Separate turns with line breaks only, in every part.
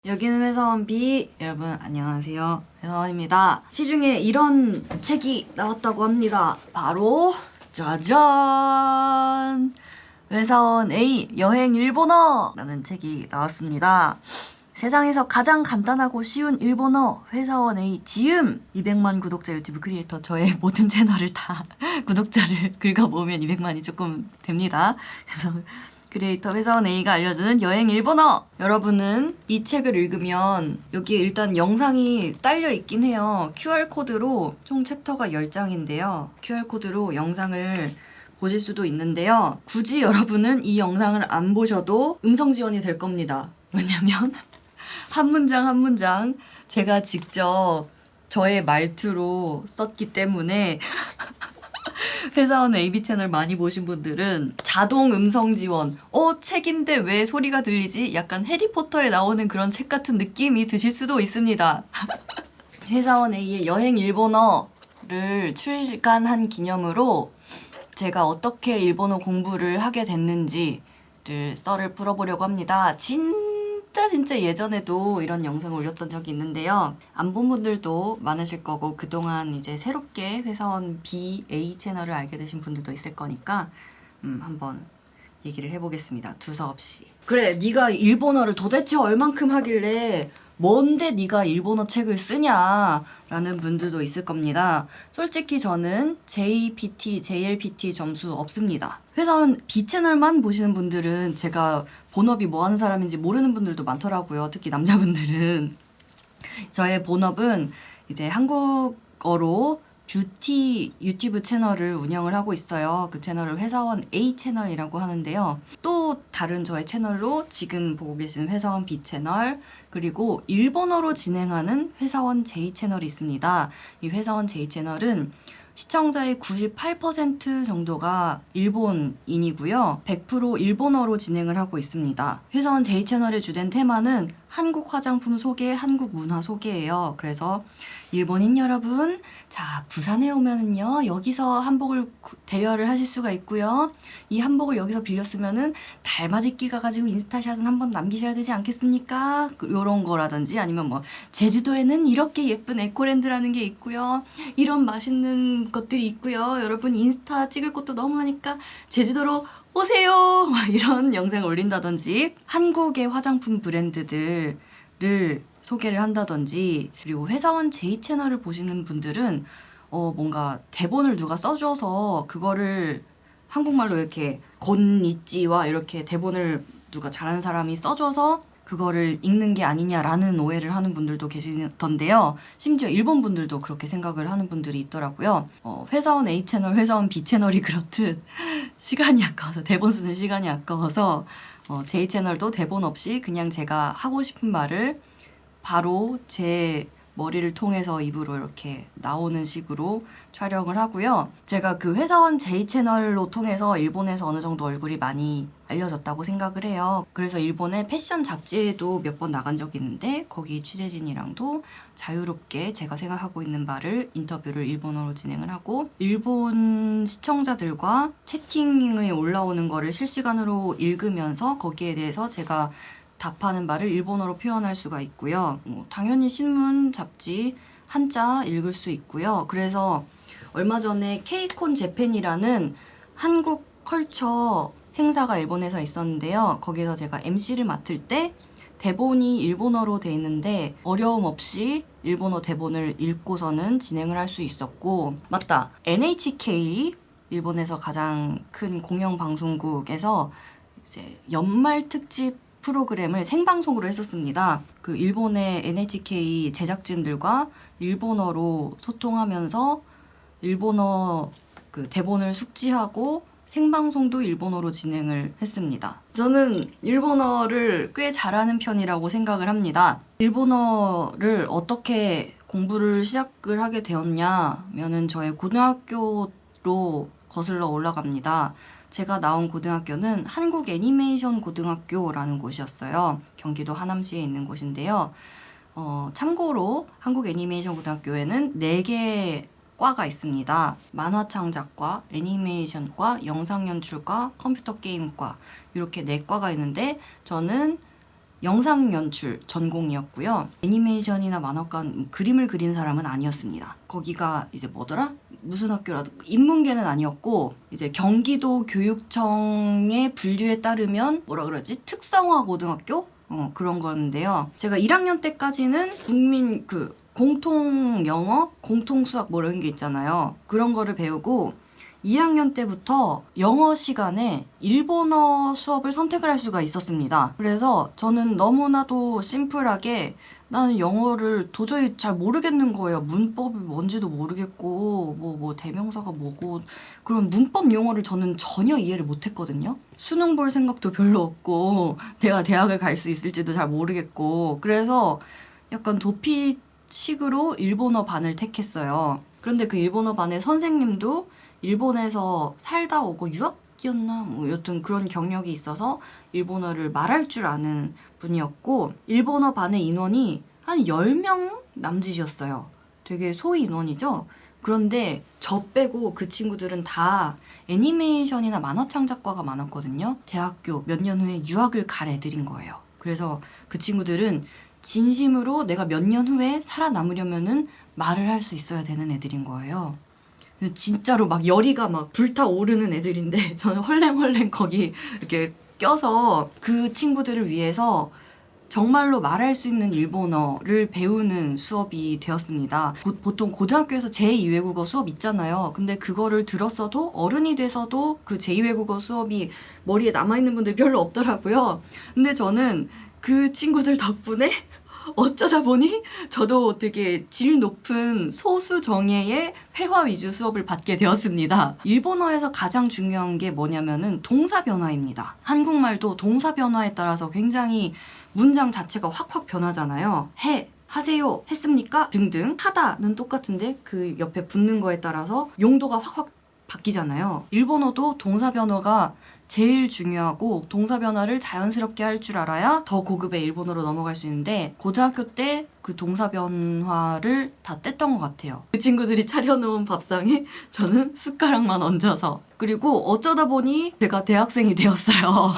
여기는 회사원 B. 여러분 안녕하세요. 회사원입니다. 시중에 이런 책이 나왔다고 합니다. 바로 짜잔! 회사원 A 여행 일본어! 라는 책이 나왔습니다. 세상에서 가장 간단하고 쉬운 일본어 회사원 A 지음! 200만 구독자 유튜브 크리에이터 저의 모든 채널을 다 구독자를 긁어모으면 200만이 조금 됩니다. 그래서 크리에이터 회사원 A가 알려주는 여행 일본어! 여러분은 이 책을 읽으면 여기에 일단 영상이 딸려 있긴 해요. QR코드로 총 챕터가 10장인데요. QR코드로 영상을 보실 수도 있는데요. 굳이 여러분은 이 영상을 안 보셔도 음성 지원이 될 겁니다. 왜냐면 한 문장 한 문장 제가 직접 저의 말투로 썼기 때문에 회사원 AB 채널 많이 보신 분들은 자동 음성 지원, 책인데 왜 소리가 들리지? 약간 해리포터에 나오는 그런 책 같은 느낌이 드실 수도 있습니다. 회사원 A의 여행 일본어를 출간한 기념으로 제가 어떻게 일본어 공부를 하게 됐는지를 썰을 풀어보려고 합니다. 진짜 예전에도 이런 영상을 올렸던 적이 있는데요. 안 본 분들도 많으실 거고 그동안 이제 새롭게 회사원 B, A 채널을 알게 되신 분들도 있을 거니까 한번 얘기를 해보겠습니다. 두서없이. 그래, 네가 일본어를 도대체 얼만큼 하길래 뭔데 네가 일본어 책을 쓰냐 라는 분들도 있을 겁니다. 솔직히 저는 JPT, JLPT 점수 없습니다. 회사원 B 채널만 보시는 분들은 제가 본업이 뭐 하는 사람인지 모르는 분들도 많더라고요. 특히 남자분들은. 저의 본업은 이제 한국어로 뷰티 유튜브 채널을 운영을 하고 있어요. 그 채널을 회사원 A 채널이라고 하는데요. 또 다른 저의 채널로 지금 보고 계시는 회사원 B 채널, 그리고 일본어로 진행하는 회사원 J 채널이 있습니다. 이 회사원 J 채널은 시청자의 98% 정도가 일본인이고요. 100% 일본어로 진행을 하고 있습니다. 회사원 J 채널의 주된 테마는 한국 화장품 소개, 한국 문화 소개예요. 그래서 일본인 여러분, 자, 부산에 오면은요, 여기서 한복을 대여를 하실 수가 있고요. 이 한복을 여기서 빌렸으면은 달맞이길 가가지고 인스타샷은 한번 남기셔야 되지 않겠습니까? 요런 거라든지 아니면 뭐 제주도에는 이렇게 예쁜 에코랜드라는 게 있고요. 이런 맛있는 것들이 있고요. 여러분 인스타 찍을 것도 너무 하니까 제주도로 오세요! 막 이런 영상을 올린다든지 한국의 화장품 브랜드들을 소개를 한다든지, 그리고 회사원 J 채널을 보시는 분들은 뭔가 대본을 누가 써줘서 그거를 한국말로 이렇게 곤니찌와 이렇게 대본을 누가 잘하는 사람이 써줘서 그거를 읽는 게 아니냐라는 오해를 하는 분들도 계시던데요. 심지어 일본 분들도 그렇게 생각을 하는 분들이 있더라고요. 회사원 A 채널, 회사원 B 채널이 그렇듯 시간이 아까워서, 대본 쓰는 시간이 아까워서 J 채널도 대본 없이 그냥 제가 하고 싶은 말을 바로 제 머리를 통해서 입으로 이렇게 나오는 식으로 촬영을 하고요. 제가 그 회사원 J 채널로 통해서 일본에서 어느 정도 얼굴이 많이 알려졌다고 생각을 해요. 그래서 일본의 패션 잡지에도 몇 번 나간 적이 있는데 거기 취재진이랑도 자유롭게 제가 생각하고 있는 말을 인터뷰를 일본어로 진행을 하고, 일본 시청자들과 채팅이 올라오는 거를 실시간으로 읽으면서 거기에 대해서 제가 답하는 말을 일본어로 표현할 수가 있고요. 당연히 신문, 잡지, 한자 읽을 수 있고요. 그래서 얼마 전에 케이콘 재팬이라는 한국 컬처 행사가 일본에서 있었는데요. 거기서 제가 MC를 맡을 때 대본이 일본어로 돼 있는데 어려움 없이 일본어 대본을 읽고서는 진행을 할 수 있었고, 맞다! NHK, 일본에서 가장 큰 공영방송국에서 이제 연말 특집 프로그램을 생방송으로 했었습니다. 그 일본의 NHK 제작진들과 일본어로 소통하면서 일본어 그 대본을 숙지하고 생방송도 일본어로 진행을 했습니다. 저는 일본어를 꽤 잘하는 편이라고 생각을 합니다. 일본어를 어떻게 공부를 시작을 하게 되었냐면은 저의 고등학교로 거슬러 올라갑니다. 제가 나온 고등학교는 한국 애니메이션 고등학교라는 곳이었어요. 경기도 하남시에 있는 곳인데요. 참고로 한국 애니메이션 고등학교에는 4개 과가 있습니다. 만화 창작과, 애니메이션과, 영상 연출과, 컴퓨터 게임과, 이렇게 4과가 있는데 저는 영상 연출 전공이었고요. 애니메이션이나 만화과 그림을 그린 사람은 아니었습니다. 거기가 이제 뭐더라? 무슨 학교라도 인문계는 아니었고 이제 경기도 교육청의 분류에 따르면 뭐라 그러지? 특성화 고등학교? 그런 건데요. 제가 1학년 때까지는 국민 공통 영어, 공통 수학 뭐 이런 게 있잖아요. 그런 거를 배우고 2학년 때부터 영어 시간에 일본어 수업을 선택을 할 수가 있었습니다. 그래서 저는 너무나도 심플하게 나는 영어를 도저히 잘 모르겠는 거예요. 문법이 뭔지도 모르겠고 뭐 대명사가 뭐고 그런 문법 용어를 저는 전혀 이해를 못했거든요. 수능 볼 생각도 별로 없고 내가 대학을 갈 수 있을지도 잘 모르겠고 그래서 약간 도피식으로 일본어 반을 택했어요. 그런데 그 일본어 반의 선생님도 일본에서 살다 오고 유학이었나? 뭐 여튼 그런 경력이 있어서 일본어를 말할 줄 아는 분이었고 일본어 반의 인원이 한 10명 남짓이었어요. 되게 소위 인원이죠? 그런데 저 빼고 그 친구들은 다 애니메이션이나 만화 창작과가 많았거든요. 대학교 몇 년 후에 유학을 갈 애들인 거예요. 그래서 그 친구들은 진심으로 내가 몇 년 후에 살아남으려면은 말을 할 수 있어야 되는 애들인 거예요. 진짜로 막 열이가 막 불타오르는 애들인데 저는 헐랭헐랭 거기 이렇게 껴서 그 친구들을 위해서 정말로 말할 수 있는 일본어를 배우는 수업이 되었습니다. 보통 고등학교에서 제2외국어 수업 있잖아요. 근데 그거를 들었어도 어른이 돼서도 그 제2외국어 수업이 머리에 남아있는 분들이 별로 없더라고요. 근데 저는 그 친구들 덕분에 어쩌다 보니 저도 되게 질 높은 소수 정예의 회화 위주 수업을 받게 되었습니다. 일본어에서 가장 중요한 게 뭐냐면은 동사 변화입니다. 한국말도 동사 변화에 따라서 굉장히 문장 자체가 확확 변하잖아요. 하세요, 했습니까? 등등. 하다는 똑같은데 그 옆에 붙는 거에 따라서 용도가 확확 바뀌잖아요. 일본어도 동사 변화가 제일 중요하고 동사 변화를 자연스럽게 할 줄 알아야 더 고급의 일본어로 넘어갈 수 있는데 고등학교 때 그 동사 변화를 다 뗐던 것 같아요. 그 친구들이 차려놓은 밥상에 저는 숟가락만 얹어서 그리고 어쩌다 보니 제가 대학생이 되었어요.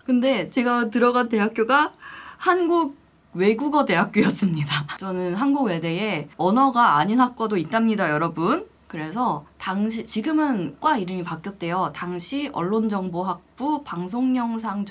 근데 제가 들어간 대학교가 한국 외국어 대학교였습니다. 저는 한국 외대에 언어가 아닌 학과도 있답니다, 여러분. 그래서 당시 지금은 과 이름이 바뀌었대요. 당시 언론정보학부 방송영상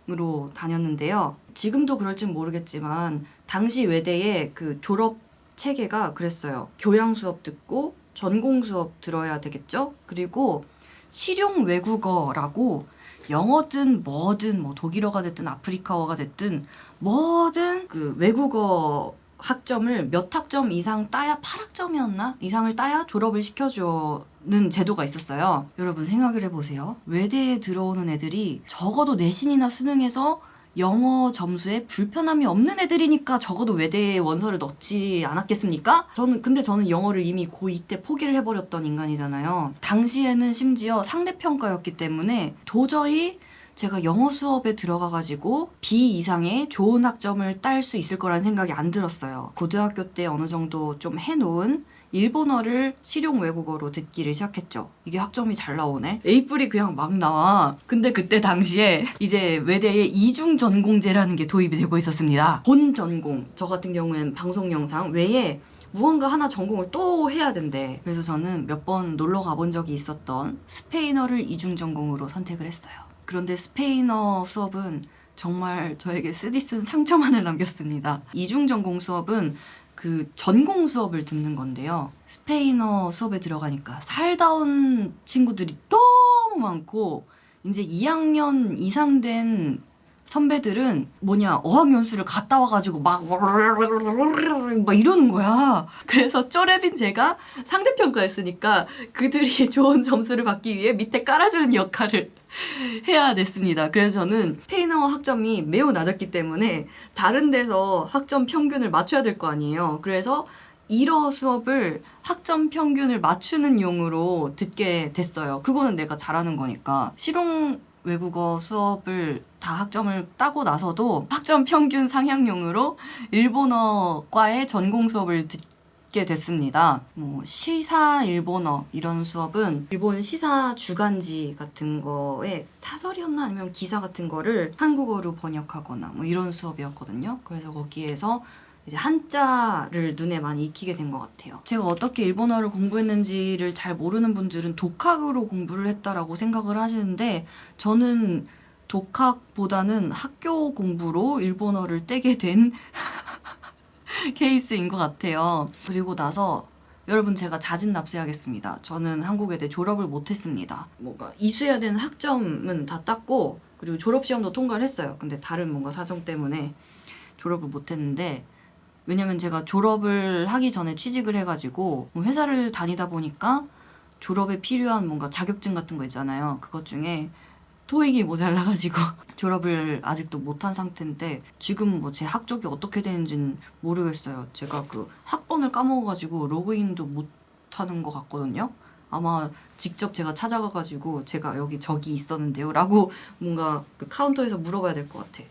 전공으로 다녔는데요. 지금도 그럴진 모르겠지만 당시 외대의 그 졸업 체계가 그랬어요. 교양 수업 듣고 전공 수업 들어야 되겠죠? 그리고 실용 외국어라고 영어든 뭐든 뭐 독일어가 됐든 아프리카어가 됐든 뭐든 그 외국어 학점을 몇 학점 이상 따야 8학점이었나? 이상을 따야 졸업을 시켜주는 제도가 있었어요. 여러분 생각을 해보세요. 외대에 들어오는 애들이 적어도 내신이나 수능에서 영어 점수에 불편함이 없는 애들이니까 적어도 외대에 원서를 넣지 않았겠습니까? 근데 저는 영어를 이미 고2 때 포기를 해버렸던 인간이잖아요. 당시에는 심지어 상대평가였기 때문에 도저히 제가 영어 수업에 들어가가지고 B 이상의 좋은 학점을 딸 수 있을 거란 생각이 안 들었어요. 고등학교 때 어느 정도 좀 해놓은 일본어를 실용 외국어로 듣기를 시작했죠. 이게 학점이 잘 나오네? A뿔이 그냥 막 나와. 근데 그때 당시에 이제 외대에 이중 전공제라는 게 도입이 되고 있었습니다. 본 전공, 저 같은 경우에는 방송 영상 외에 무언가 하나 전공을 또 해야 된대. 그래서 저는 몇 번 놀러 가본 적이 있었던 스페인어를 이중 전공으로 선택을 했어요. 그런데 스페인어 수업은 정말 저에게 쓰디쓴 상처만을 남겼습니다. 이중 전공 수업은 그 전공 수업을 듣는 건데요. 스페인어 수업에 들어가니까 살다 온 친구들이 너무 많고 이제 2학년 이상 된 선배들은 어학연수를 갔다 와가지고 막 이러는 거야. 그래서 쪼렙인 제가 상대평가했으니까 그들이 좋은 점수를 받기 위해 밑에 깔아주는 역할을 해야 됐습니다. 그래서 저는 스페인어 학점이 매우 낮았기 때문에 다른 데서 학점 평균을 맞춰야 될 거 아니에요. 그래서 일어 수업을 학점 평균을 맞추는 용으로 듣게 됐어요. 그거는 내가 잘하는 거니까. 실용 외국어 수업을 다 학점을 따고 나서도 학점 평균 상향용으로 일본어과의 전공 수업을 듣게 됐습니다. 시사 일본어 이런 수업은 일본 시사 주간지 같은 거에 사설이었나 아니면 기사 같은 거를 한국어로 번역하거나 뭐 이런 수업이었거든요. 그래서 거기에서 이제 한자를 눈에 많이 익히게 된 것 같아요. 제가 어떻게 일본어를 공부했는지를 잘 모르는 분들은 독학으로 공부를 했다라고 생각을 하시는데 저는 독학보다는 학교 공부로 일본어를 떼게 된 케이스인 것 같아요. 그리고 나서 여러분 제가 자진납세하겠습니다. 저는 한국외대 졸업을 못했습니다. 뭔가 이수해야 되는 학점은 다 땄고 그리고 졸업시험도 통과를 했어요. 근데 다른 뭔가 사정 때문에 졸업을 못했는데 왜냐면 제가 졸업을 하기 전에 취직을 해가지고 회사를 다니다 보니까 졸업에 필요한 뭔가 자격증 같은 거 있잖아요. 그것 중에 토익이 모자라가지고 졸업을 아직도 못한 상태인데 지금 뭐 제 학적이 어떻게 되는지는 모르겠어요. 제가 그 학번을 까먹어가지고 로그인도 못하는 것 같거든요. 아마 직접 제가 찾아가가지고 제가 여기 저기 있었는데요 라고 뭔가 그 카운터에서 물어봐야 될 것 같아.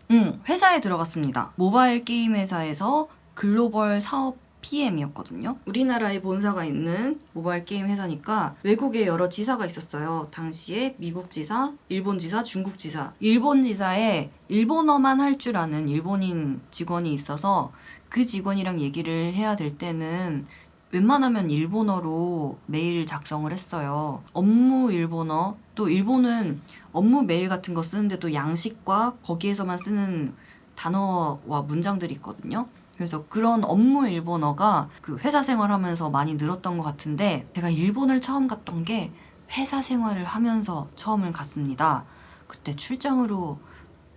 회사에 들어갔습니다. 모바일 게임 회사에서 글로벌 사업 PM이었거든요. 우리나라에 본사가 있는 모바일 게임 회사니까 외국에 여러 지사가 있었어요. 당시에 미국 지사, 일본 지사, 중국 지사. 일본 지사에 일본어만 할 줄 아는 일본인 직원이 있어서 그 직원이랑 얘기를 해야 될 때는 웬만하면 일본어로 메일 작성을 했어요. 업무 일본어, 또 일본은 업무 메일 같은 거 쓰는데도 양식과 거기에서만 쓰는 단어와 문장들이 있거든요. 그래서 그런 업무 일본어가 그 회사 생활하면서 많이 늘었던 것 같은데 제가 일본을 처음 갔던 게 회사 생활을 하면서 처음을 갔습니다. 그때 출장으로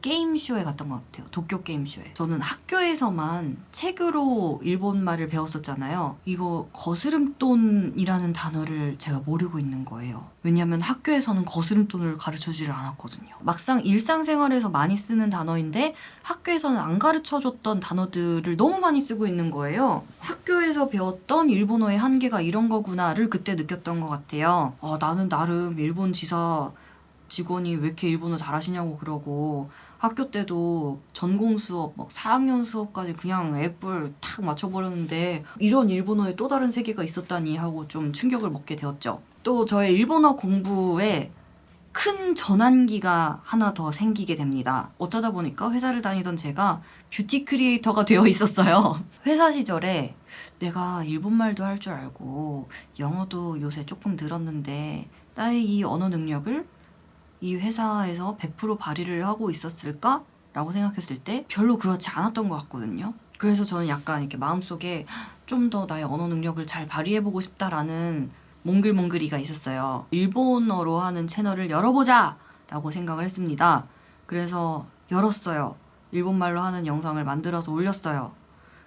게임쇼에 갔던 것 같아요. 도쿄 게임쇼에. 저는 학교에서만 책으로 일본말을 배웠었잖아요. 이거 거스름돈이라는 단어를 제가 모르고 있는 거예요. 왜냐면 학교에서는 거스름돈을 가르쳐주질 않았거든요. 막상 일상생활에서 많이 쓰는 단어인데 학교에서는 안 가르쳐줬던 단어들을 너무 많이 쓰고 있는 거예요. 학교에서 배웠던 일본어의 한계가 이런 거구나를 그때 느꼈던 것 같아요. 나는 나름 일본 지사 직원이 왜 이렇게 일본어 잘하시냐고 그러고 학교 때도 전공 수업, 막 4학년 수업까지 그냥 앱을 탁 맞춰버렸는데 이런 일본어에 또 다른 세계가 있었다니 하고 좀 충격을 먹게 되었죠. 또 저의 일본어 공부에 큰 전환기가 하나 더 생기게 됩니다. 어쩌다 보니까 회사를 다니던 제가 뷰티 크리에이터가 되어 있었어요. 회사 시절에 내가 일본말도 할 줄 알고 영어도 요새 조금 늘었는데 나의 이 언어 능력을 이 회사에서 100% 발휘를 하고 있었을까? 라고 생각했을 때 별로 그렇지 않았던 것 같거든요. 그래서 저는 약간 이렇게 마음속에 좀 더 나의 언어 능력을 잘 발휘해보고 싶다라는 몽글몽글이가 있었어요. 일본어로 하는 채널을 열어보자! 라고 생각을 했습니다. 그래서 열었어요. 일본말로 하는 영상을 만들어서 올렸어요.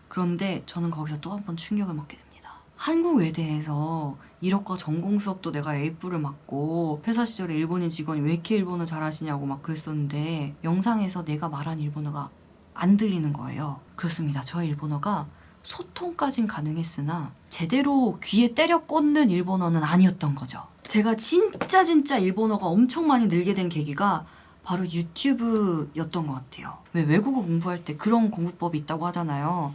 그런데 저는 거기서 또 한 번 충격을 먹게 됩니다. 한국 외대에서 이력과 전공 수업도 내가 A뿔을 맞고 회사 시절에 일본인 직원이 왜 이렇게 일본어 잘하시냐고 막 그랬었는데 영상에서 내가 말한 일본어가 안 들리는 거예요. 그렇습니다. 저의 일본어가 소통까진 가능했으나 제대로 귀에 때려 꽂는 일본어는 아니었던 거죠. 제가 진짜 일본어가 엄청 많이 늘게 된 계기가 바로 유튜브였던 것 같아요. 왜 외국어 공부할 때 그런 공부법이 있다고 하잖아요.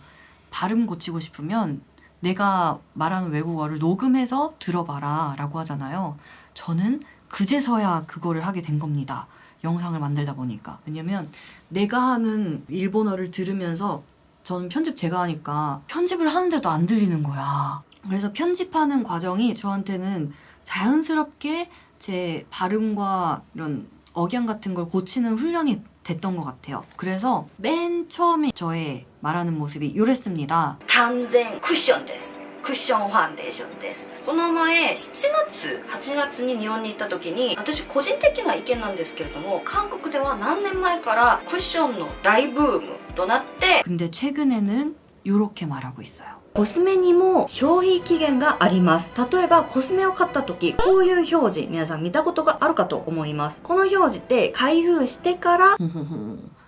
발음 고치고 싶으면 내가 말하는 외국어를 녹음해서 들어봐라 라고 하잖아요. 저는 그제서야 그거를 하게 된 겁니다. 영상을 만들다 보니까. 왜냐면 내가 하는 일본어를 들으면서 저는 편집 제가 하니까 편집을 하는데도 안 들리는 거야. 그래서 편집하는 과정이 저한테는 자연스럽게 제 발음과 이런 억양 같은 걸 고치는 훈련이 됐던 것 같아요. 그래서 맨 처음에 저의 말하는 모습이 이랬습니다. 단zen 쿠션です. 쿠션 파운데이션です. この前7月、8月に日本に行った時に私個人的な意見なんですけれども韓国では何年前からクッションの大ブームとなって 근데 최근에는 이렇게 말하고 있어요. コスメにも消費期限があります。例えばコスメを買った時こういう表示皆さん見たことがあるかと思います。この表示って開封してから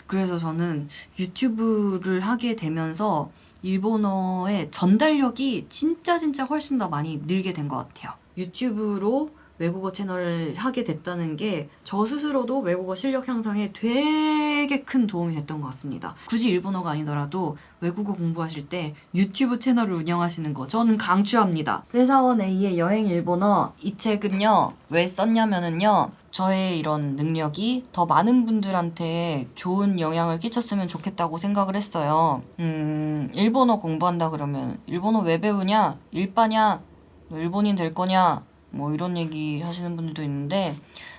그래서 저는 유튜브를 하게 되면서 일본어의 전달력이 진짜 훨씬 더 많이 늘게 된 것 같아요. 유튜브로 외국어 채널을 하게 됐다는 게 저 스스로도 외국어 실력 향상에 되게 큰 도움이 됐던 것 같습니다. 굳이 일본어가 아니더라도 외국어 공부하실 때 유튜브 채널을 운영하시는 거 저는 강추합니다. 회사원 A의 여행 일본어, 이 책은요 왜 썼냐면은요 저의 이런 능력이 더 많은 분들한테 좋은 영향을 끼쳤으면 좋겠다고 생각을 했어요. 일본어 공부한다 그러면 일본어 왜 배우냐? 일바냐? 너 일본인 될 거냐? 뭐 이런 얘기 하시는 분들도 있는데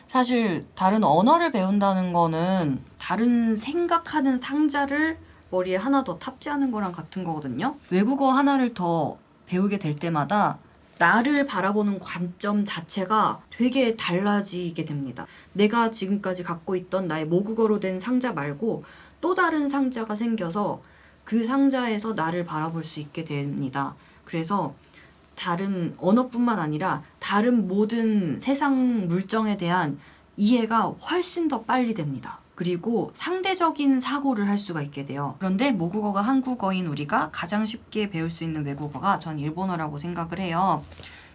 사실 다른 언어를 배운다는 거는 다른 생각하는 상자를 머리에 하나 더 탑재하는 거랑 같은 거거든요. 외국어 하나를 더 배우게 될 때마다 나를 바라보는 관점 자체가 되게 달라지게 됩니다. 내가 지금까지 갖고 있던 나의 모국어로 된 상자 말고 또 다른 상자가 생겨서 그 상자에서 나를 바라볼 수 있게 됩니다. 그래서 다른 언어뿐만 아니라 다른 모든 세상 물정에 대한 이해가 훨씬 더 빨리 됩니다. 그리고 상대적인 사고를 할 수가 있게 돼요. 그런데 모국어가 한국어인 우리가 가장 쉽게 배울 수 있는 외국어가 전 일본어라고 생각을 해요.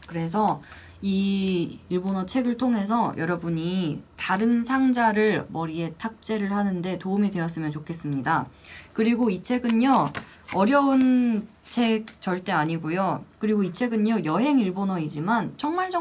그래서 이 일본어 책을 통해서 여러분이 다른 상자를 머리에 탑재를 하는데 도움이 되었으면 좋겠습니다. 그리고 이 책은요, 어려운 책 절대 아니고요. 그리고 이 책은요, 여행 일본어이지만 정말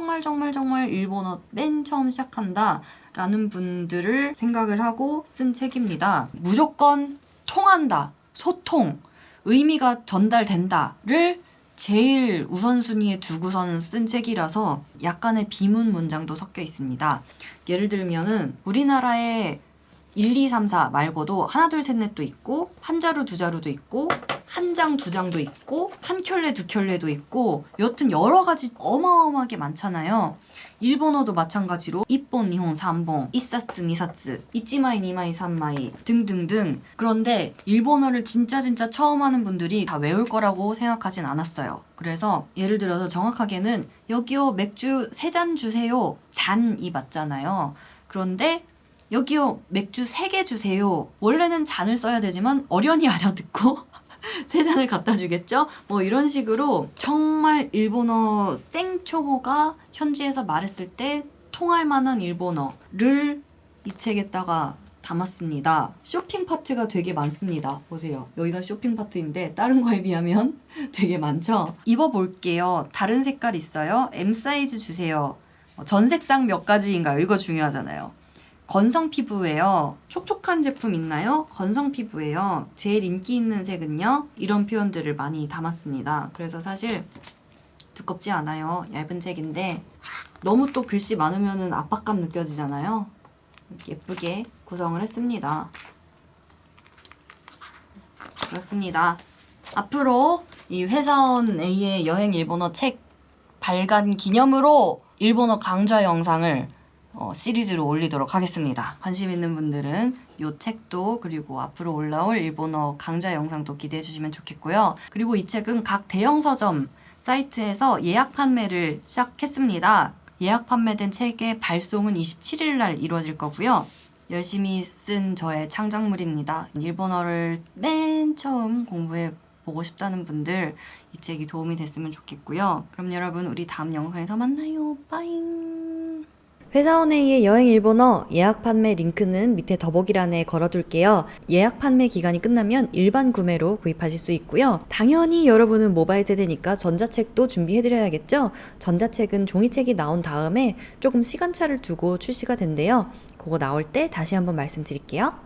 일본어 맨 처음 시작한다 라는 분들을 생각을 하고 쓴 책입니다. 무조건 통한다, 소통, 의미가 전달된다를 제일 우선순위에 두고선 쓴 책이라서 약간의 비문 문장도 섞여 있습니다. 예를 들면은 우리나라의 1, 2, 3, 4 말고도 하나, 둘, 셋, 넷도 있고 한 자루, 두 자루도 있고 한 장, 두 장도 있고 한 켤레, 두 켤레도 있고 여튼 여러 가지 어마어마하게 많잖아요. 일본어도 마찬가지로 이본, 니혼, 삼본, 이사츠, 니사츠, 이치마이, 니마이, 삼마이 등등등. 그런데 일본어를 진짜 처음 하는 분들이 다 외울 거라고 생각하진 않았어요. 그래서 예를 들어서 정확하게는 여기요 맥주 3잔 주세요. 잔이 맞잖아요. 그런데 여기요 맥주 3개 주세요. 원래는 잔을 써야 되지만 어련히 알아듣고 3잔을 갖다 주겠죠? 뭐 이런 식으로 정말 일본어 생초보가 현지에서 말했을 때 통할 만한 일본어를 이 책에다가 담았습니다. 쇼핑 파트가 되게 많습니다. 보세요. 여기가 쇼핑 파트인데 다른 거에 비하면 되게 많죠? 입어볼게요. 다른 색깔 있어요? M 사이즈 주세요. 전 색상 몇 가지인가요? 이거 중요하잖아요. 건성 피부예요. 촉촉한 제품 있나요? 건성 피부예요. 제일 인기 있는 색은요? 이런 표현들을 많이 담았습니다. 그래서 사실 두껍지 않아요. 얇은 책인데 너무 또 글씨 많으면 압박감 느껴지잖아요. 예쁘게 구성을 했습니다. 그렇습니다. 앞으로 이 회사원 A의 여행 일본어 책 발간 기념으로 일본어 강좌 영상을 시리즈로 올리도록 하겠습니다. 관심 있는 분들은 이 책도 그리고 앞으로 올라올 일본어 강좌 영상도 기대해 주시면 좋겠고요. 그리고 이 책은 각 대형 서점 사이트에서 예약 판매를 시작했습니다. 예약 판매된 책의 발송은 27일 날 이루어질 거고요. 열심히 쓴 저의 창작물입니다. 일본어를 맨 처음 공부해 보고 싶다는 분들 이 책이 도움이 됐으면 좋겠고요. 그럼 여러분 우리 다음 영상에서 만나요. 빠잉. 회사원 A의 여행 일본어 예약 판매 링크는 밑에 더보기란에 걸어둘게요. 예약 판매 기간이 끝나면 일반 구매로 구입하실 수 있고요. 당연히 여러분은 모바일 세대니까 전자책도 준비해드려야겠죠? 전자책은 종이책이 나온 다음에 조금 시간차를 두고 출시가 된대요. 그거 나올 때 다시 한번 말씀드릴게요.